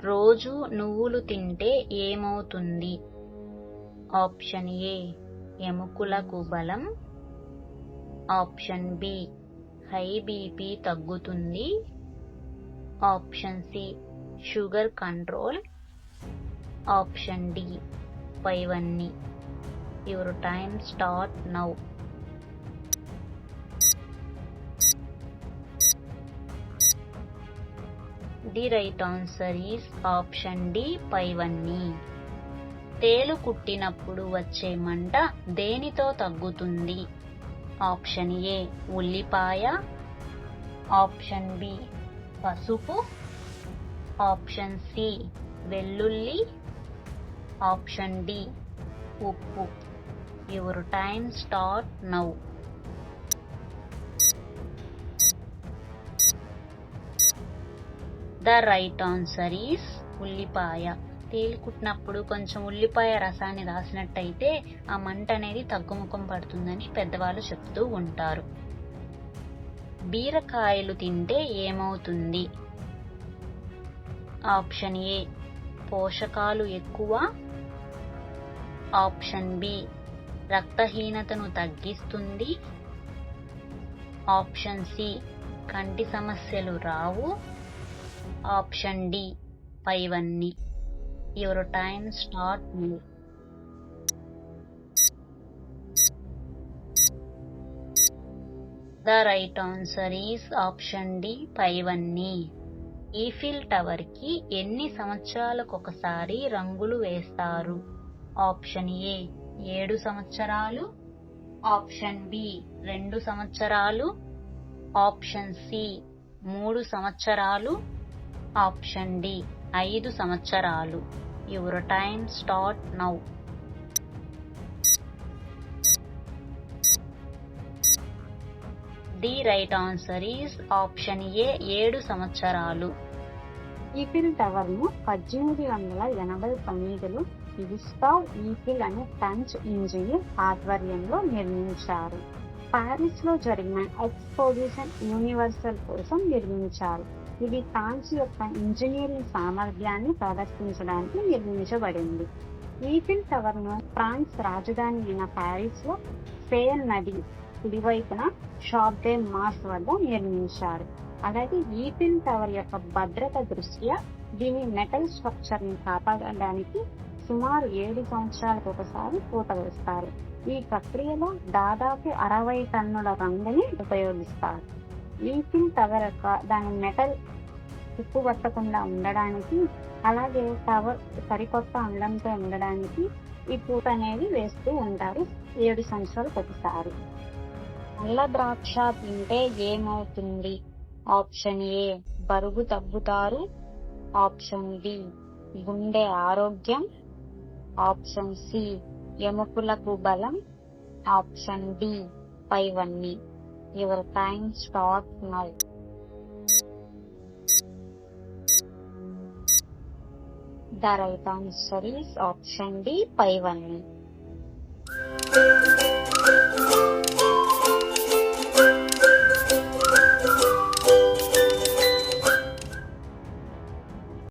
రోజు నువ్వులు తింటే ఏమవుతుంది? ఆప్షన్ ఏ ఎముకలకు బలం, ఆప్షన్ బి హై బీపీ తగ్గుతుంది, option C sugar control, option D పైవన్నీ. Your time start now. The right answer is option D పైవన్నీ. తేలు కుట్టినప్పుడు వచ్చే మంట దేనితో తగ్గుతుంది? ఆప్షన్ ఏ ఉల్లిపాయ, ఆప్షన్ బి పసుపు, ఆప్షన్ సి వెల్లుల్లి, ఆప్షన్ డి ఉప్పు. Your time start now. The right answer is ఉల్లిపాయ. తేలు కుట్టినప్పుడు కొంచెం ఉల్లిపాయ రసాన్ని రాసినట్టయితే ఆ మంట అనేది తగ్గుముఖం పడుతుందని పెద్దవాళ్ళు చెప్తూ ఉంటారు. బీరకాయలు తింటే ఏమవుతుంది? ఆప్షన్ ఏ పోషకాలు ఎక్కువ, ఆప్షన్ బి రక్తహీనతను తగ్గిస్తుంది, ఆప్షన్ సి కంటి సమస్యలు రావు, ఆప్షన్ డి పైవన్నీ. Your time start now. The right answer is option D పైవన్నీ. ఈఫిల్ టవర్ కి ఎన్ని సంవత్సరాలకు ఒకసారి రంగులు వేస్తారు? ఆప్షన్ ఏ 7 సంవత్సరాలు, ఆప్షన్ బి 2 సంవత్సరాలు, ఆప్షన్ సి 3 సంవత్సరాలు, ఆప్షన్ డి 5 సంవత్సరాలు. Your time start now. The right answer is option A 7 సంవత్సరాలు. ఈఫిల్ టవర్ ను 1889లో గుస్తావ్ ఈఫిల్ అనే ఫ్రెంచ్ ఇంజనీర్ ఆధ్వర్యంలో నిర్మించారు. పారిస్ లో జరిగిన ఎక్స్పోజిషన్ యూనివర్సల్ కోసం నిర్మించారు. ఇది ఫ్రాన్స్ యొక్క ఇంజనీరింగ్ సామర్థ్యాన్ని ప్రదర్శించడానికి నిర్మించబడింది. ఈఫిల్ టవర్ ను ఫ్రాన్స్ రాజధాని అయిన పారిస్ లో సేన్ నది కుడివైపున షాప్ డే మాస్ వద్ద నిర్మించారు. అలాగే ఈఫిల్ టవర్ యొక్క భద్రత దృష్ట్యా దీని మెటల్ స్ట్రక్చర్ ని కాపాడడానికి సుమారు 7 సంవత్సరాలకు ఒకసారి పూత వేస్తారు. ఈ ప్రక్రియలో దాదాపు 60 టన్నుల రంగుని ఉపయోగిస్తారు. ఈఫిల్ టవర్ యొక్క దాని మెటల్ తుప్పు పట్టకుండా ఉండడానికి, అలాగే టవర్ సరికొత్త అందంతో ఉండడానికి ఈ పూత అనేది వేస్తూ ఉంటారు 7 సంవత్సరాలకు ఒకసారి. నల్ల ద్రాక్ష తింటే ఏమవుతుంది? ఆప్షన్ ఏ బరువు తగ్గుతారు, ఆప్షన్ బి గుండె ఆరోగ్యం, ఆప్షన్ సి ఎముకలకు బలం, ఆప్షన్ డి పైవన్నీ. Your time start now. The right answer is option D పైవన్నీ.